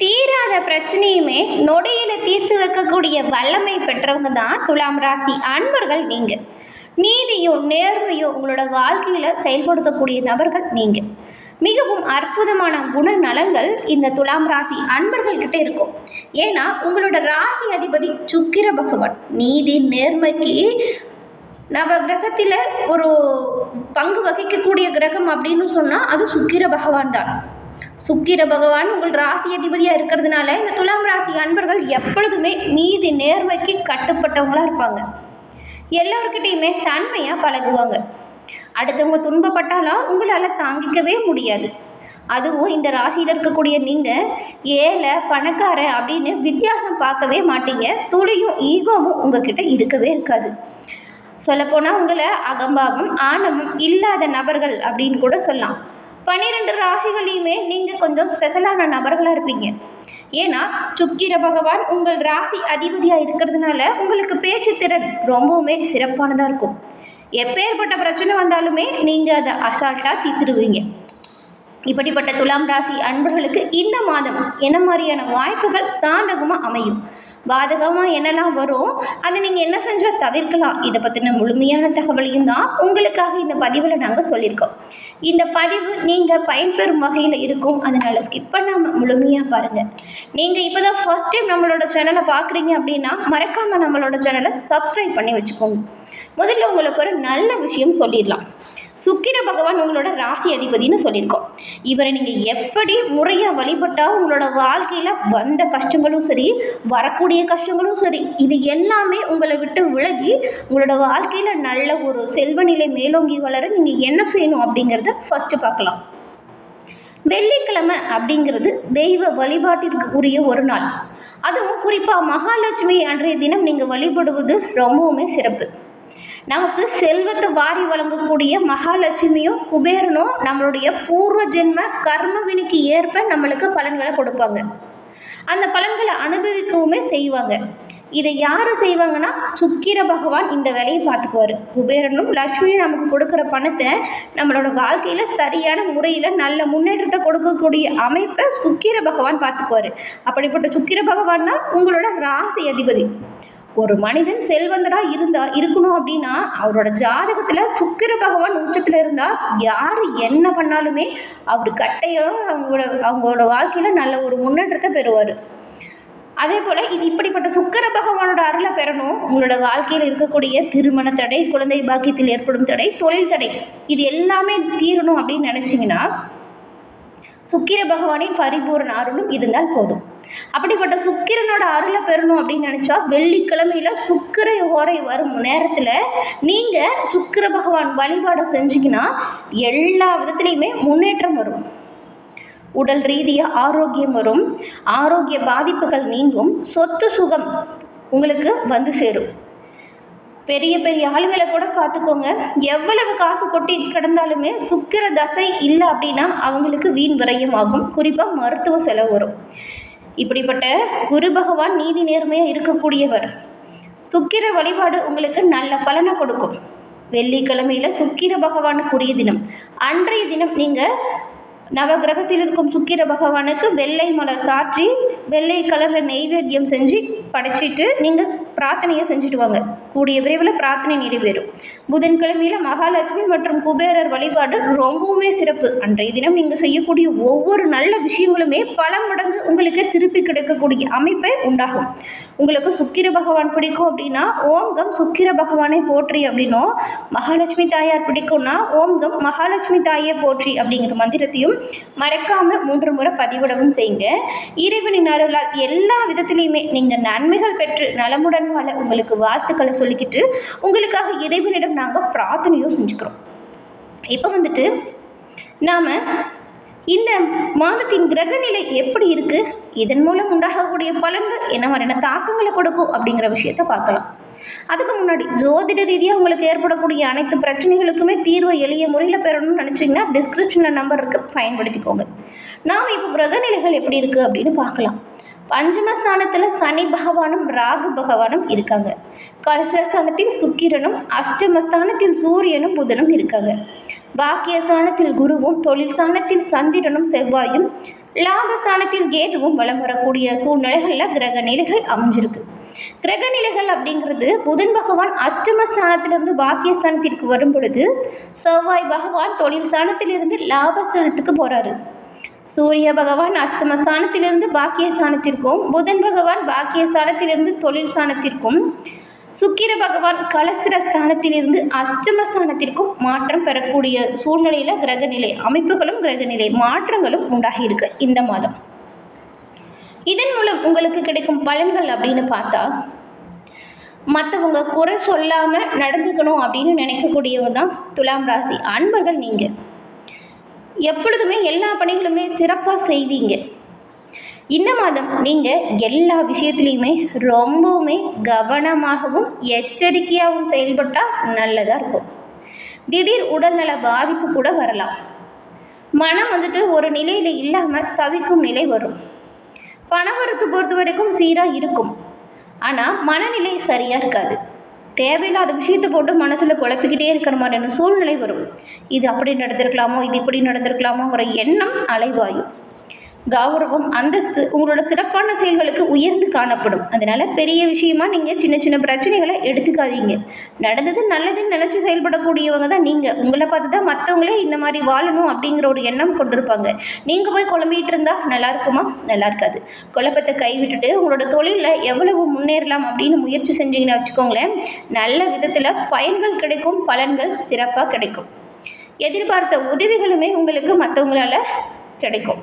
தீராத பிரச்சனையுமே நொடியில தீர்த்து வைக்கக்கூடிய வல்லமை பெற்றவங்க தான் துலாம் ராசி அன்பர்கள் நீங்க. நீதியும் நேர்மையும் உங்களோட வாழ்க்கையில செயல்படுத்தக்கூடிய நபர்கள் நீங்க. மிகவும் அற்புதமான குணநலங்கள் இந்த துலாம் ராசி அன்பர்கள் கிட்ட இருக்கும். ஏன்னா உங்களோட ராசி அதிபதி சுக்கிர பகவான். நீதி நேர்மைக்கு நவ கிரகத்துல ஒரு பங்கு வகிக்கக்கூடிய கிரகம் அப்படின்னு சொன்னா அது சுக்கிர பகவான் தான். சுக்கிர பகவான் உங்கள் ராசி அதிபதியா இருக்கிறதுனால இந்த துலாம் ராசி அன்பர்கள் எப்பொழுதுமே நீதி நேர்மைக்கு கட்டுப்பட்டவங்களா இருப்பாங்க. எல்லார்கிட்டையுமே தன்மையா பழகுவாங்க. அடுத்தவங்க துன்பப்பட்டாலும் உங்களால தாங்கிக்கவே முடியாது. அதுவும் இந்த ராசியில இருக்கக்கூடிய நீங்க ஏழை பணக்கார அப்படின்னு வித்தியாசம் பார்க்கவே மாட்டீங்க. துளியும் ஈகோவும் உங்ககிட்ட இருக்கவே இருக்காது. சொல்லப்போனா உங்களை அகம்பாவம் ஆணவம் இல்லாத நபர்கள் அப்படின்னு கூட சொல்லலாம். 12 ராசிகளையுமே நீங்க கொஞ்சம் ஸ்பெஷலான நபர்களா இருப்பீங்க. ஏன்னா சுக்கிர பகவான் உங்கள் ராசி அதிபதியா இருக்கிறதுனால உங்களுக்கு பேச்சு திறன் ரொம்பவுமே சிறப்பானதா இருக்கும். எப்பேற்பட்ட பிரச்சனை வந்தாலுமே நீங்க அதை அசால்ட்டா தீர்த்துடுவீங்க. இப்படிப்பட்ட துலாம் ராசி அன்பர்களுக்கு இந்த மாதம் என்ன மாதிரியான வாய்ப்புகள் சாதகமா அமையும், பாதகமா என்னெல்லாம் வரும், அதை நீங்க என்ன செஞ்சா தவிர்க்கலாம், இதை பத்தின முழுமையான தகவலையும் தான் உங்களுக்காக இந்த பதிவுல நாங்க சொல்லியிருக்கோம். இந்த பதிவு நீங்க பயன்பெறும் வகையில இருக்கும். அதனால ஸ்கிப் பண்ணாம முழுமையா பாருங்க. நீங்க இப்பதான் ஃபர்ஸ்ட் டைம் நம்மளோட சேனலை பாக்குறீங்க அப்படின்னா மறக்காம நம்மளோட சேனலை சப்ஸ்கிரைப் பண்ணி வச்சுக்கோங்க. முதல்ல உங்களுக்கு ஒரு நல்ல விஷயம் சொல்லிடலாம். சுக்கிர பகவான் உங்களோட ராசி அதிபதினு சொல்லியிருக்கோம். இவரை நீங்க எப்படி முறையா வழிபட்டா உங்களோட வாழ்க்கையில வந்த கஷ்டங்களும் சரி வரக்கூடிய கஷ்டங்களும் சரி இது எல்லாமே உங்களை விட்டு விலகி உங்களோட வாழ்க்கையில நல்ல ஒரு செல்வ நிலை மேலோங்கி வளர நீங்க என்ன செய்யணும் அப்படிங்கிறத ஃபர்ஸ்ட் பார்க்கலாம். வெள்ளிக்கிழமை அப்படிங்கிறது தெய்வ வழிபாட்டிற்கு உரிய ஒரு நாள். அதுவும் குறிப்பா மகாலட்சுமி அன்றைய தினம் நீங்க வழிபடுவது ரொம்பவுமே சிறப்பு. நமக்கு செல்வத்தை வாரி வழங்கக்கூடிய மகாலட்சுமியும் குபேரனும் நம்மளுடைய பூர்வ ஜென்ம கர்ம வினைக்கு ஏற்ப நம்மளுக்கு பலன்களை கொடுப்பாங்க. அந்த பலன்களை அனுபவிக்கவுமே செய்வாங்க. இதை யாரு செய்வாங்கன்னா சுக்கிர பகவான் இந்த வேலையை பார்த்துக்குவாரு. குபேரனும் லட்சுமியும் நமக்கு கொடுக்குற பணத்தை நம்மளோட வாழ்க்கையில சரியான முறையில நல்ல முன்னேற்றத்தை கொடுக்கக்கூடிய அமைப்பை சுக்கிர பகவான் பார்த்துக்குவாரு. அப்படிப்பட்ட சுக்கிர பகவான் தான் உங்களோட ராசி அதிபதி. ஒரு மனிதன் செல்வந்தரா இருக்கணும் அப்படின்னா அவரோட ஜாதகத்துல சுக்கிர பகவான் உச்சத்துல இருந்தா யாரு என்ன பண்ணாலுமே அவரு கட்டையும் அவங்களோட வாழ்க்கையில நல்ல ஒரு முன்னேற்றத்தை பெறுவாரு. அதே போல இது இப்படிப்பட்ட சுக்கிர பகவானோட அருளை பெறணும். உங்களோட வாழ்க்கையில இருக்கக்கூடிய திருமண தடை, குழந்தை பாக்கியத்தில் ஏற்படும் தடை, தொழில் தடை இது எல்லாமே தீரணும் அப்படின்னு நினைச்சீங்கன்னா சுக்கிர பகவானின் பரிபூரண அருளும் இருந்தால் போதும். அப்படிப்பட்ட சுக்கிரனோட அருளை பெறணும் அப்படின்னு நினைச்சா வெள்ளிக்கிழமையில சுக்கிர ஓரை வரும் நேரத்துல நீங்க சுக்கிர பகவான் வழிபாடு செஞ்சீங்கன்னா எல்லா விதத்திலையுமே முன்னேற்றம் வரும். உடல் ரீதியா ஆரோக்கியம் வரும், ஆரோக்கிய பாதிப்புகள் நீங்கும், சொத்து சுகம் உங்களுக்கு வந்து சேரும். பெரிய பெரிய ஆளுங்களை கூட பார்த்துக்கோங்க, எவ்வளவு காசு கொட்டி கிடந்தாலுமே சுக்கிர தசை இல்லை அப்படின்னா அவங்களுக்கு வீண் விரயம் ஆகும். குறிப்பா மருத்துவ செலவு வரும். இப்படிப்பட்ட குரு பகவான் நீதி நேர்மையா இருக்கக்கூடியவர். சுக்கிர வழிபாடு உங்களுக்கு நல்ல பலனை கொடுக்கும். வெள்ளிக்கிழமையில சுக்கிர பகவானுக்குரிய தினம். அன்றைய தினம் நீங்க நவகிரகத்தில் இருக்கும் சுக்கிர பகவானுக்கு வெள்ளை மலர் சாற்றி வெள்ளை கலர்ல நெய்வேத்தியம் செஞ்சு படைச்சிட்டு நீங்க பிரார்த்தனையை செஞ்சுட்டு வாங்க. கூடிய விரைவில் பிரார்த்தனை நிறைவேறும். புதன்கிழமையில மகாலட்சுமி மற்றும் குபேரர் வழிபாடு ரொம்பவுமே சிறப்பு. அன்றைய தினம் நீங்க செய்யக்கூடிய ஒவ்வொரு நல்ல விஷயங்களுமே பல மடங்கு உங்களுக்கு திருப்பி கிடைக்கக்கூடிய அமைப்பை உண்டாகும். உங்களுக்கு சுக்கிர பகவான் பிடிக்கும் அப்படின்னா ஓம்கம் சுக்கிர பகவானை போற்றி அப்படின்னும், மகாலட்சுமி தாயார் பிடிக்கும்னா ஓம்கம் மகாலட்சுமி தாயை போற்றி அப்படிங்கிற மந்திரத்தையும் மறக்காம 3 முறை பதிவிடவும் செய்யுங்க. இறைவனின் அருளால் எல்லா விதத்திலையுமே நீங்க நன்மைகள் பெற்று நலமுடன் வாழ உங்களுக்கு வாழ்த்துக்களை சொல்லிக்கிட்டு உங்களுக்காக இறைவனிடம் நாங்க பிரார்த்தனையும் செஞ்சுக்கிறோம். இப்ப வந்துட்டு நாம இந்த மாதத்தின் கிரகநிலை எப்படி இருக்கு, இதன் மூலம் உண்டாகக்கூடிய பலன்கள் என்ன மாதிரியான தாக்கங்களை கொடுக்கும் அப்படிங்கிற விஷயத்த பார்க்கலாம். அதுக்கு முன்னாடி ஜோதிட ரீதியா உங்களுக்கு ஏற்படக்கூடிய அனைத்து பிரச்சனைகளுக்குமே தீர்வை எளிய முறையில பெறணும்னு நினைச்சீங்கன்னா டிஸ்கிரிப்ஷன்ல நம்பர் இருக்கு, பயன்படுத்திக்கோங்க. நாம இப்போ கிரகநிலைகள் எப்படி இருக்கு அப்படின்னு பார்க்கலாம். பஞ்சமஸ்தானத்தில் சனி பகவானும் ராகு பகவானும் இருக்காங்க. கலசரஸ்தானத்தில் சுக்கிரனும், அஷ்டமஸ்தானத்தில் சூரியனும் புதனும் இருக்காங்க. பாக்கியஸ்தானத்தில் குருவும், தொழில் ஸ்தானத்தில் சந்திரனும் செவ்வாயும், லாபஸ்தானத்தில் கேதுவும் வலம் வரக்கூடிய சூழ்நிலைகளில் கிரக நிலைகள் அமைஞ்சிருக்கு. கிரக நிலைகள் அப்படிங்கிறது புதன் பகவான் அஷ்டமஸ்தானத்திலிருந்து பாக்கியஸ்தானத்திற்கு வரும் பொழுது செவ்வாய் பகவான் தொழில் ஸ்தானத்திலிருந்து லாபஸ்தானத்துக்கு போறாரு. சூரிய பகவான் அஷ்டமஸ்தானத்திலிருந்து பாக்கியஸ்தானத்திற்கும், புதன் பகவான் பாக்கியஸ்தானத்திலிருந்து தொழில் ஸ்தானத்திற்கும், சுக்கிர பகவான் கலஸ்திர ஸ்தானத்திலிருந்து அஷ்டமஸ்தானத்திற்கும் மாற்றம் பெறக்கூடிய சூழ்நிலையில கிரகநிலை அமைப்புகளும் கிரகநிலை மாற்றங்களும் உண்டாகி இருக்கு இந்த மாதம். இதன் மூலம் உங்களுக்கு கிடைக்கும் பலன்கள் அப்படின்னு பார்த்தா, மற்றவங்க குறை சொல்லாம நடந்துக்கணும் அப்படின்னு நினைக்கக்கூடியவங்க தான் துலாம் ராசி அன்பர்கள். நீங்க எப்பொழுதுமே எல்லா பணிகளுமே சிறப்பாக செய்வீங்க. இந்த மாதம் நீங்க எல்லா விஷயத்துலையுமே ரொம்பவுமே கவனமாகவும் எச்சரிக்கையாகவும் செயல்பட்டால் நல்லதா இருக்கும். திடீர் உடல்நல பாதிப்பு கூட வரலாம். மனம் ஒரு நிலையில இல்லாம தவிக்கும் நிலை வரும். பணவரத்து பொறுத்த வரைக்கும் சீரா இருக்கும். ஆனா மனநிலை சரியா இருக்காது. தேவையில்லாத விஷயத்தை போட்டு மனசுல குழப்பிக்கிட்டே இருக்கிற மாதிரியான சூழ்நிலை வரும். இது அப்படி நடந்திருக்கலாமோ, இது இப்படி நடந்திருக்கலாமோங்கிற எண்ணம் அலைவாயும். கௌரவம், அந்தஸ்து உங்களோட சிறப்பான செயல்களுக்கு உயர்ந்து காணப்படும். அதனால பெரிய விஷயமா நீங்க சின்ன சின்ன பிரச்சனைகளை எடுத்துக்காதீங்க. நடந்தது நல்லதுன்னு நினைச்சு செயல்படக்கூடியவங்க தான் நீங்க. உங்களை பார்த்து தான் மற்றவங்களே இந்த மாதிரி வாழணும் அப்படிங்கிற ஒரு எண்ணம் கொண்டிருப்பாங்க. நீங்க போய் குழம்பிட்டு இருந்தா நல்லா இருக்குமா? நல்லா இருக்காது. குழப்பத்தை கைவிட்டுட்டு உங்களோட தொழில எவ்வளவு முன்னேறலாம் அப்படின்னு முயற்சி செஞ்சீங்கன்னு வச்சுக்கோங்களேன், நல்ல விதத்துல பயன்கள் கிடைக்கும், பலன்கள் சிறப்பா கிடைக்கும். எதிர்பார்த்த உதவிகளுமே உங்களுக்கு மற்றவங்களால கிடைக்கும்.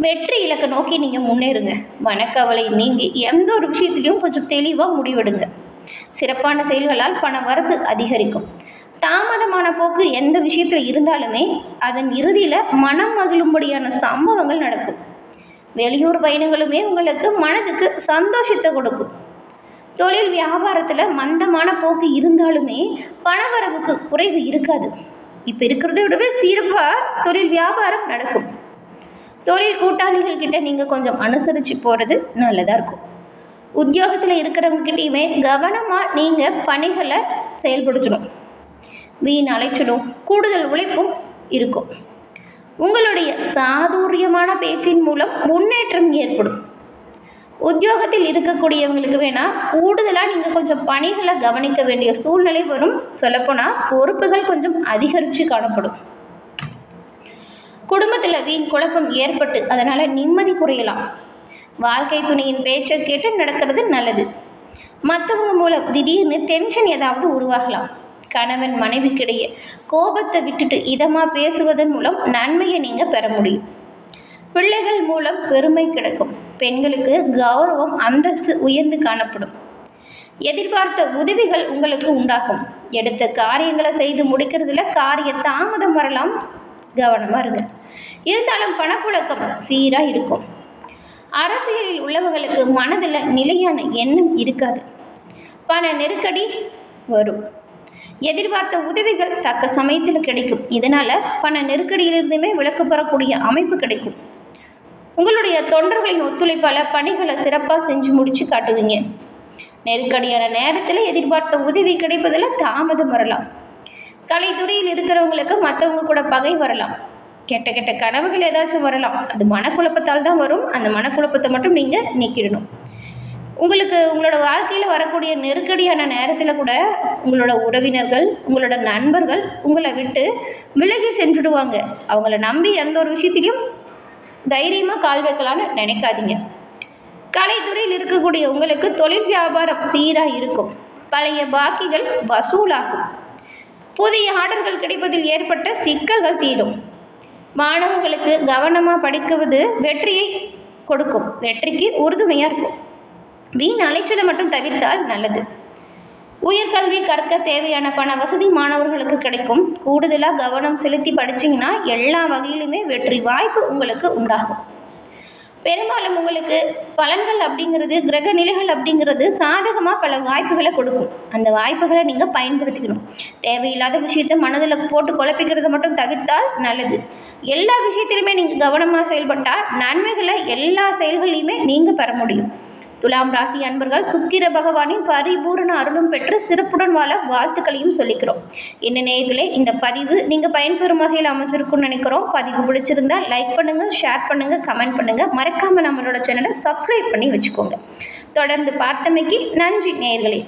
வெற்றி இலக்கை நோக்கி நீங்கள் முன்னேறுங்க. மனக்கவலை நீங்கி எந்த ஒரு விஷயத்திலையும் கொஞ்சம் தெளிவாக முடிவெடுங்க. சிறப்பான செயல்களால் பண வரத்து அதிகரிக்கும். தாமதமான போக்கு எந்த விஷயத்தில் இருந்தாலுமே அதன் இறுதியில் மனம் மகிழும்படியான சம்பவங்கள் நடக்கும். வெளியூர் பயணங்களுமே உங்களுக்கு மனதுக்கு சந்தோஷத்தை கொடுக்கும். தொழில் வியாபாரத்தில் மந்தமான போக்கு இருந்தாலுமே பணவரவுக்கு குறைவு இருக்காது. இப்போ இருக்கிறத விடவே சிறப்பாக தொழில் வியாபாரம் நடக்கும். தொழில் கூட்டாளிகள் கிட்ட நீங்கள் கொஞ்சம் அனுசரித்து போகிறது நல்லதாக இருக்கும். உத்தியோகத்தில் இருக்கிறவங்க கிட்டேயுமே கவனமாக நீங்கள் பணிகளை செயல்படுத்தணும். வீண் அலைச்சலும் கூடுதல் உழைப்பும் இருக்கும். உங்களுடைய சாதுரியமான பேச்சின் மூலம் முன்னேற்றம் ஏற்படும். உத்தியோகத்தில் இருக்கக்கூடியவங்களுக்கு வேணால் கூடுதலாக நீங்கள் கொஞ்சம் பணிகளை கவனிக்க வேண்டிய சூழ்நிலை வரும். சொல்லப்போனால் பொறுப்புகள் கொஞ்சம் அதிகரித்து காணப்படும். குடும்பத்தில் வீண் குழப்பம் ஏற்பட்டு அதனால் நிம்மதி குறையலாம். வாழ்க்கை துணையின் பேச்சை கேட்டு நடக்கிறது நல்லது. மற்றவங்க மூலம் திடீர்னு டென்ஷன் ஏதாவது உருவாகலாம். கணவன் மனைவிக்கிடையே கோபத்தை விட்டுட்டு இதமாக பேசுவதன் மூலம் நன்மையை நீங்கள் பெற முடியும். பிள்ளைகள் மூலம் பெருமை கிடைக்கும். பெண்களுக்கு கௌரவம், அந்தஸ்து உயர்ந்து காணப்படும். எதிர்பார்த்த உதவிகள் உங்களுக்கு உண்டாகும். எடுத்த காரியங்களை செய்து முடிக்கிறதுல காரிய தாமதம் வரலாம். கவனமாக இருங்க. இருந்தாலும் பணப்புழக்கம் சீராக இருக்கும். அரசியலில் உள்ளவர்களுக்கு மனதில் நிலையான எண்ணம் இருக்காது. பண நெருக்கடி வரும். எதிர்பார்த்த உதவிகள் தக்க சமயத்தில் கிடைக்கும். இதனால பண நெருக்கடியிலிருந்துமே விலக்கு பெறக்கூடிய அமைப்பு கிடைக்கும். உங்களுடைய தொண்டர்களின் ஒத்துழைப்பால் பணிகளை சிறப்பாக செஞ்சு முடிச்சு காட்டுவீங்க. நெருக்கடியான நேரத்தில் எதிர்பார்த்த உதவி கிடைப்பதில் தாமதம் வரலாம். கலைத்துறையில் இருக்கிறவங்களுக்கு மற்றவங்க கூட பகை வரலாம். கெட்ட கெட்ட கனவுகள் ஏதாச்சும் வரலாம். அது மனக்குழப்பத்தால் தான் வரும். அந்த மனக்குழப்பத்தை மட்டும் நீங்கள் நீக்கிடணும். உங்களுக்கு உங்களோட வாழ்க்கையில் வரக்கூடிய நெருக்கடியான நேரத்தில் கூட உங்களோட உறவினர்கள், உங்களோட நண்பர்கள் உங்களை விட்டு விலகி சென்றுடுவாங்க. அவங்கள நம்பி எந்த ஒரு விஷயத்திலையும் தைரியமாக கால் வைக்கலான்னு நினைக்காதீங்க. கலைத்துறையில் இருக்கக்கூடிய உங்களுக்கு தொழில் வியாபாரம் சீராக இருக்கும். பழைய பாக்கிகள் வசூலாகும். புதிய ஆர்டர்கள் கிடைப்பதில் ஏற்பட்ட சிக்கல்கள் தீரும். மாணவர்களுக்கு கவனமாக படிக்குவது வெற்றியை கொடுக்கும். வெற்றிக்கு உறுதுணையாக இருக்கும். வீண் அலைச்சலை மட்டும் தவிர்த்தால் நல்லது. உயர்கல்வி கற்க தேவையான பண வசதி மாணவர்களுக்கு கிடைக்கும். கூடுதலாக கவனம் செலுத்தி படிச்சிங்கன்னா எல்லா வகையிலுமே வெற்றி வாய்ப்பு உங்களுக்கு உண்டாகும். பெரும்பாலும் உங்களுக்கு பலன்கள் அப்படிங்கிறது, கிரக நிலைகள் அப்படிங்கிறது சாதகமாக பல வாய்ப்புகளை கொடுக்கும். அந்த வாய்ப்புகளை நீங்கள் பயன்படுத்திக்கணும். தேவையில்லாத விஷயத்தை மனதில் போட்டு குழப்பிக்கிறத மட்டும் தவிர்த்தால் நல்லது. எல்லா விஷயத்திலுமே நீங்கள் கவனமாக செயல்பட்டால் நன்மைகளை எல்லா செயல்களையுமே நீங்கள் பெற முடியும். துலாம் ராசி அன்பர்கள் சுக்கிர பகவானின் பரிபூரண அருளும் பெற்று சிறப்புடன் வாழ வாழ்த்துக்களையும் சொல்லிக்கிறோம். என்ன நேயர்களே, இந்த பதிவு நீங்கள் பயன்பெறும் வகையில் அமைஞ்சிருக்கும்னு நினைக்கிறோம். பதிவு பிடிச்சிருந்தா லைக் பண்ணுங்கள், ஷேர் பண்ணுங்கள், கமெண்ட் பண்ணுங்கள். மறக்காமல் நம்மளோட சேனலை சப்ஸ்கிரைப் பண்ணி வச்சுக்கோங்க. தொடர்ந்து பார்த்தமைக்கு நன்றி நேயர்களே.